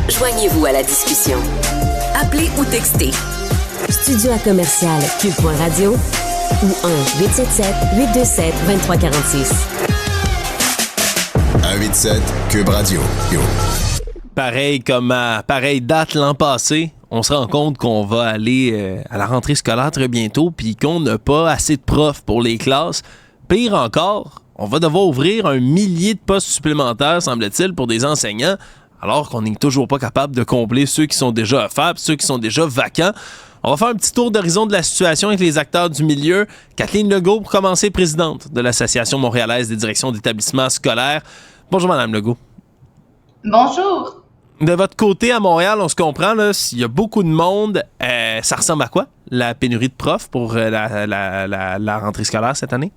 Joignez-vous à la discussion. Appelez ou textez. Studio à commercial cube.radio ou 1-877-827-2346. 187 Cube Radio. Pareil comme à pareille date l'an passé, on se rend compte qu'on va aller à la rentrée scolaire très bientôt puis qu'on n'a pas assez de profs pour les classes. Pire encore, on va devoir ouvrir 1 millier de postes supplémentaires, semble-t-il, pour des enseignants, alors qu'on n'est toujours pas capable de combler ceux qui sont déjà offerts, ceux qui sont déjà vacants. On va faire un petit tour d'horizon de la situation avec les acteurs du milieu. Kathleen Legault, pour commencer, présidente de l'Association montréalaise des directions d'établissements scolaires. Bonjour, Mme Legault. Bonjour. De votre côté, à Montréal, on se comprend, là, s'il y a beaucoup de monde, ça ressemble à quoi, la pénurie de profs pour la rentrée scolaire cette année?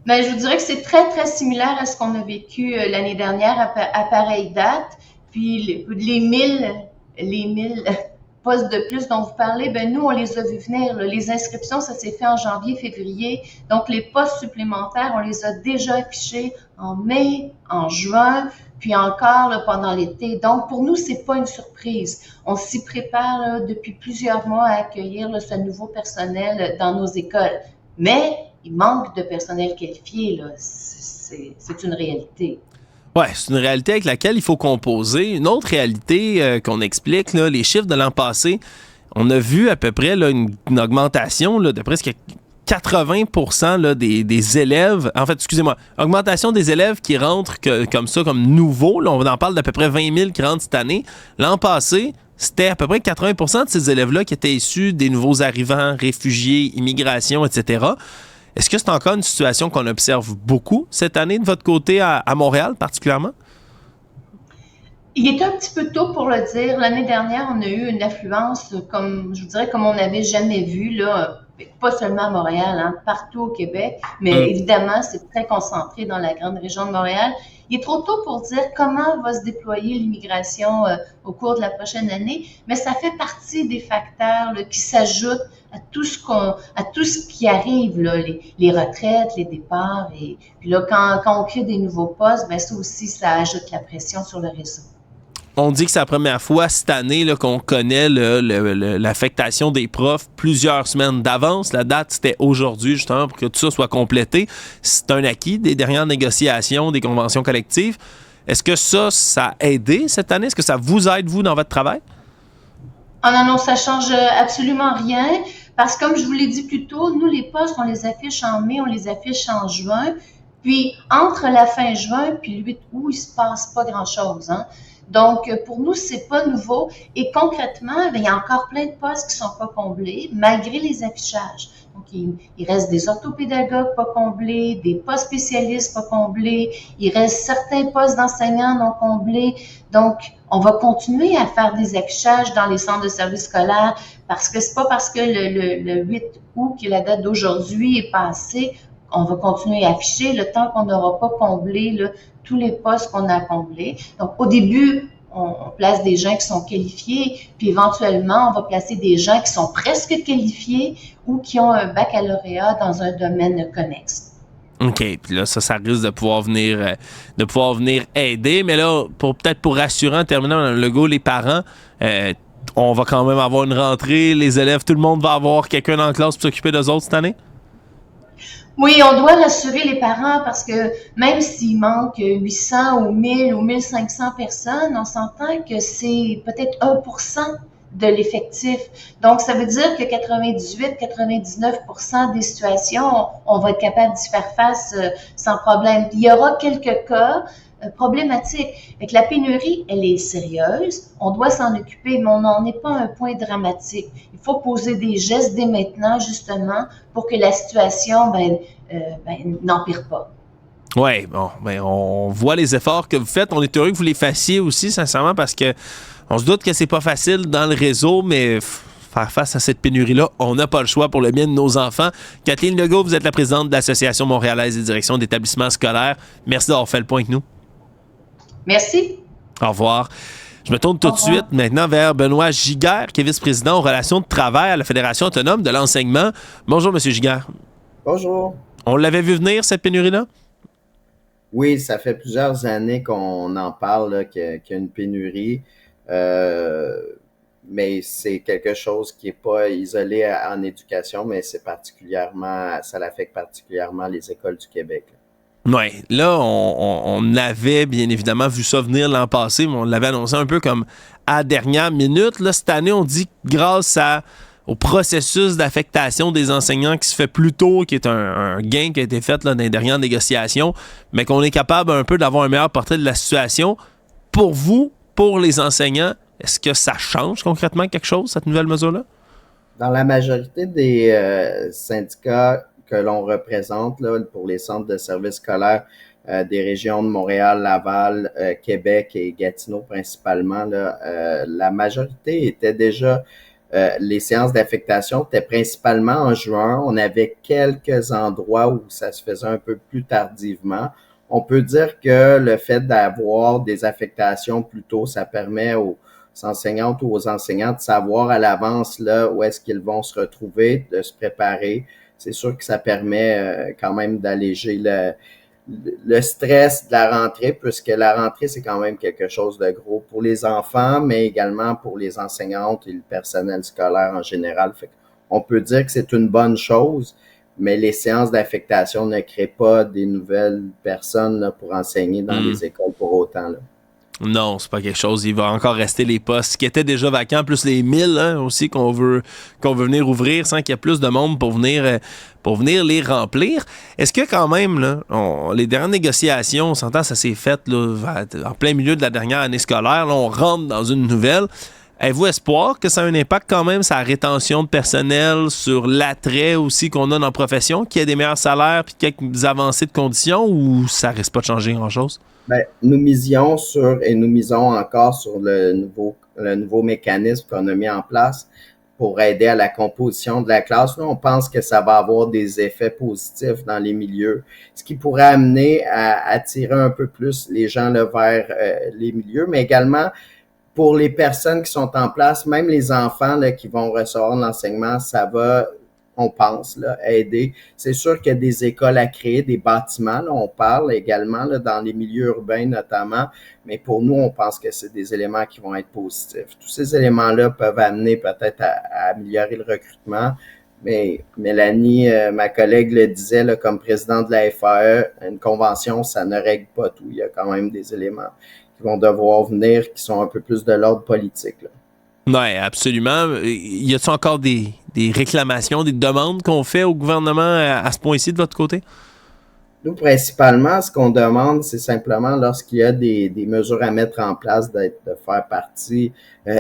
Bien, je vous dirais que c'est très, très similaire à ce qu'on a vécu l'année dernière à pareille date. Puis les 1000 postes de plus dont vous parlez, ben nous, on les a vus venir. Là. Les inscriptions, ça s'est fait en janvier, février. Donc, les postes supplémentaires, on les a déjà affichés en mai, en juin, puis encore là, pendant l'été. Donc, pour nous, c'est pas une surprise. On s'y prépare là, depuis plusieurs mois à accueillir là, ce nouveau personnel dans nos écoles. Mais il manque de personnel qualifié, là. C'est une réalité. Oui, c'est une réalité avec laquelle il faut composer. Une autre réalité qu'on explique, là, les chiffres de l'an passé, on a vu à peu près là, une augmentation là, de presque 80% là, des élèves, en fait, excusez-moi, augmentation des élèves qui rentrent comme nouveaux. Là, on en parle d'à peu près 20 000 qui rentrent cette année. L'an passé, c'était à peu près 80% de ces élèves-là qui étaient issus des nouveaux arrivants, réfugiés, immigration, etc. Est-ce que c'est encore une situation qu'on observe beaucoup cette année de votre côté à Montréal particulièrement? Il est un petit peu tôt pour le dire. L'année dernière, on a eu une affluence, comme on n'avait jamais vu, là, pas seulement à Montréal, hein, partout au Québec, mais évidemment, c'est très concentré dans la grande région de Montréal. Il est trop tôt pour dire comment va se déployer l'immigration au cours de la prochaine année, mais ça fait partie des facteurs là, qui s'ajoutent à tout ce qui arrive, là, les retraites, les départs, et puis là, quand on crée des nouveaux postes, ben ça aussi, ça ajoute la pression sur le réseau. On dit que c'est la première fois cette année là, qu'on connaît l'affectation des profs plusieurs semaines d'avance. La date, c'était aujourd'hui, justement, pour que tout ça soit complété. C'est un acquis des dernières négociations, des conventions collectives. Est-ce que ça a aidé cette année? Est-ce que ça vous aide, vous, dans votre travail? Ah non, ça change absolument rien. Parce que, comme je vous l'ai dit plus tôt, nous, les postes, on les affiche en mai, on les affiche en juin. Puis, entre la fin juin puis le 8 août, il se passe pas grand-chose, hein. Donc, pour nous, c'est pas nouveau. Et concrètement, il y a encore plein de postes qui sont pas comblés, malgré les affichages. Donc, il reste des orthopédagogues pas comblés, des postes spécialistes pas comblés, il reste certains postes d'enseignants non comblés. Donc, on va continuer à faire des affichages dans les centres de services scolaires parce que c'est pas parce que le 8 août, qui est la date d'aujourd'hui, est passé, on va continuer à afficher le temps qu'on n'aura pas comblé là, tous les postes qu'on a comblés. Donc, au début, on place des gens qui sont qualifiés, puis éventuellement, on va placer des gens qui sont presque qualifiés ou qui ont un baccalauréat dans un domaine connexe. OK, puis là, ça risque de pouvoir venir aider. Mais là, peut-être pour rassurer en terminant, Mme Legault, les parents, on va quand même avoir une rentrée, les élèves, tout le monde va avoir quelqu'un dans la classe pour s'occuper d'eux autres cette année? Oui, on doit rassurer les parents parce que même s'il manque 800 ou 1000 ou 1500 personnes, on s'entend que c'est peut-être 1% de l'effectif. Donc, ça veut dire que 98-99% des situations, on va être capable d'y faire face sans problème. Il y aura quelques cas problématiques. Fait que la pénurie, elle est sérieuse. On doit s'en occuper, mais on n'en est pas à un point dramatique. Il faut poser des gestes dès maintenant, justement, pour que la situation n'empire pas. Oui, bon, on voit les efforts que vous faites. On est heureux que vous les fassiez aussi, sincèrement, parce que on se doute que c'est pas facile dans le réseau, mais faire face à cette pénurie-là, on n'a pas le choix pour le bien de nos enfants. Kathleen Legault, vous êtes la présidente de l'Association montréalaise des directions d'établissements scolaires. Merci d'avoir fait le point avec nous. Merci. Au revoir. Je me tourne tout de suite maintenant vers Benoît Giguère, qui est vice-président aux relations de travail à la Fédération autonome de l'enseignement. Bonjour, M. Giguère. Bonjour. On l'avait vu venir, cette pénurie-là? Oui, ça fait plusieurs années qu'on en parle, là, qu'il y a une pénurie, euh, mais c'est quelque chose qui est pas isolé en éducation, mais ça l'affecte particulièrement les écoles du Québec. Ouais, là, on avait bien évidemment vu ça venir l'an passé, mais on l'avait annoncé un peu comme à dernière minute. Là, cette année, on dit que au processus d'affectation des enseignants qui se fait plus tôt, qui est un gain qui a été fait là, dans les dernières négociations, mais qu'on est capable un peu d'avoir un meilleur portrait de la situation. Pour vous, pour les enseignants, est-ce que ça change concrètement quelque chose, cette nouvelle mesure-là? Dans la majorité des syndicats que l'on représente là, pour les centres de services scolaires des régions de Montréal, Laval, Québec et Gatineau principalement, là, la majorité était déjà les séances d'affectation étaient principalement en juin. On avait quelques endroits où ça se faisait un peu plus tardivement. On peut dire que le fait d'avoir des affectations plus tôt, ça permet aux enseignantes ou aux enseignants de savoir à l'avance là où est-ce qu'ils vont se retrouver, de se préparer. C'est sûr que ça permet quand même d'alléger le stress de la rentrée, puisque la rentrée, c'est quand même quelque chose de gros pour les enfants, mais également pour les enseignantes et le personnel scolaire en général. Fait on peut dire que c'est une bonne chose, mais les séances d'affectation ne créent pas des nouvelles personnes là, pour enseigner dans les écoles pour autant. Là. Non, c'est pas quelque chose. Il va encore rester les postes qui étaient déjà vacants, plus les 1000 aussi qu'on veut venir ouvrir sans qu'il y ait plus de monde pour venir les remplir. Est-ce que quand même, là, les dernières négociations, on s'entend, ça s'est fait là, en plein milieu de la dernière année scolaire, là, on rentre dans une nouvelle. Avez-vous espoir que ça a un impact quand même sur la rétention de personnel, sur l'attrait aussi qu'on a dans la profession, qu'il y ait des meilleurs salaires puis quelques avancées de conditions, ou ça risque pas de changer grand-chose? Ben, nous misions et nous misons encore sur le nouveau mécanisme qu'on a mis en place pour aider à la composition de la classe. Là, on pense que ça va avoir des effets positifs dans les milieux, ce qui pourrait amener à attirer un peu plus les gens là, vers les milieux, mais également pour les personnes qui sont en place, même les enfants là, qui vont recevoir l'enseignement, ça va, on pense, là, aider. C'est sûr qu'il y a des écoles à créer, des bâtiments, là, on parle également là, dans les milieux urbains notamment, mais pour nous, on pense que c'est des éléments qui vont être positifs. Tous ces éléments-là peuvent amener peut-être à améliorer le recrutement, mais Mélanie, ma collègue, le disait, là, comme présidente de la FAE, une convention, ça ne règle pas tout. Il y a quand même des éléments qui vont devoir venir, qui sont un peu plus de l'ordre politique. Oui, absolument. Y a-t-il encore des réclamations, des demandes qu'on fait au gouvernement à ce point-ci de votre côté? Nous, principalement, ce qu'on demande, c'est simplement lorsqu'il y a des mesures à mettre en place, de faire partie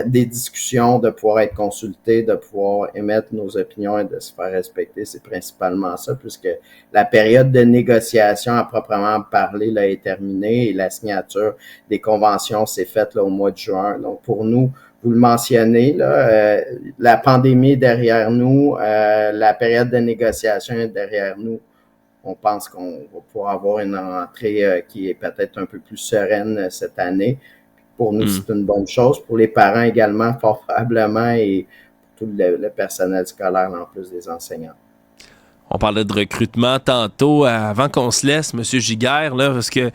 des discussions, de pouvoir être consulté, de pouvoir émettre nos opinions et de se faire respecter. C'est principalement ça, puisque la période de négociation à proprement parler là, est terminée et la signature des conventions s'est faite là, au mois de juin. Donc, pour nous, vous le mentionnez, là, la pandémie est derrière nous, la période de négociation est derrière nous. On pense qu'on va pouvoir avoir une rentrée qui est peut-être un peu plus sereine cette année. Pour nous, c'est une bonne chose. Pour les parents également, fort probablement, et pour tout le personnel scolaire, en plus des enseignants. On parlait de recrutement tantôt, avant qu'on se laisse, M. Giguère, là, parce que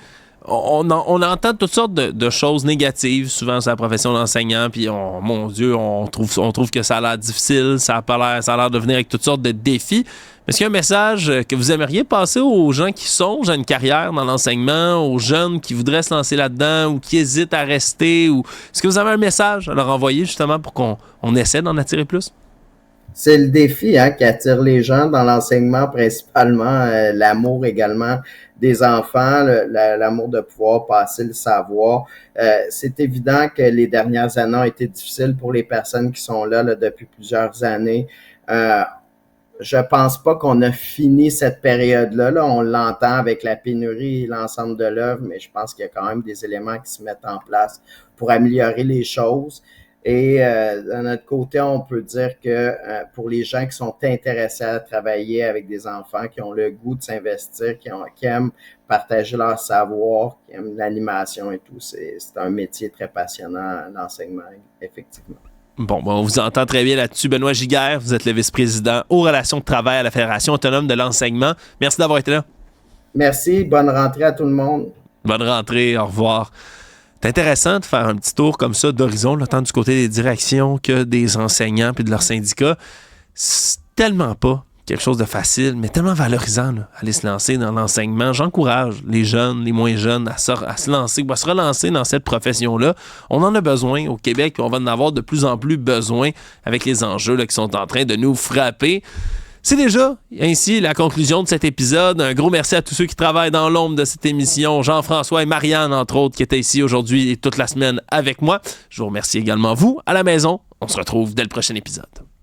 on entend toutes sortes de choses négatives souvent sur la profession d'enseignant, puis mon Dieu, on trouve que ça a l'air difficile, ça a l'air de venir avec toutes sortes de défis. Est-ce qu'il y a un message que vous aimeriez passer aux gens qui songent à une carrière dans l'enseignement, aux jeunes qui voudraient se lancer là-dedans ou qui hésitent à rester? Ou est-ce que vous avez un message à leur envoyer justement pour qu'on essaie d'en attirer plus? C'est le défi qui attire les gens dans l'enseignement, principalement l'amour également des enfants, l'amour de pouvoir passer le savoir. C'est évident que les dernières années ont été difficiles pour les personnes qui sont là depuis plusieurs années. Je pense pas qu'on a fini cette période-là. Là, on l'entend avec la pénurie et l'ensemble de l'œuvre, mais je pense qu'il y a quand même des éléments qui se mettent en place pour améliorer les choses. Et de notre côté, on peut dire que pour les gens qui sont intéressés à travailler avec des enfants, qui ont le goût de s'investir, qui aiment partager leur savoir, qui aiment l'animation et tout, c'est un métier très passionnant, l'enseignement, effectivement. Bon, on vous entend très bien là-dessus. Benoît Giguère, vous êtes le vice-président aux relations de travail à la Fédération autonome de l'enseignement. Merci d'avoir été là. Merci, bonne rentrée à tout le monde. Bonne rentrée, au revoir. C'est intéressant de faire un petit tour comme ça d'horizon, là, tant du côté des directions que des enseignants puis de leurs syndicats. C'est tellement pas quelque chose de facile, mais tellement valorisant, là, aller se lancer dans l'enseignement. J'encourage les jeunes, les moins jeunes à se lancer, à se relancer dans cette profession-là. On en a besoin au Québec, puis on va en avoir de plus en plus besoin avec les enjeux là, qui sont en train de nous frapper. C'est déjà ainsi la conclusion de cet épisode. Un gros merci à tous ceux qui travaillent dans l'ombre de cette émission. Jean-François et Marianne, entre autres, qui étaient ici aujourd'hui et toute la semaine avec moi. Je vous remercie également, vous, à la maison. On se retrouve dès le prochain épisode.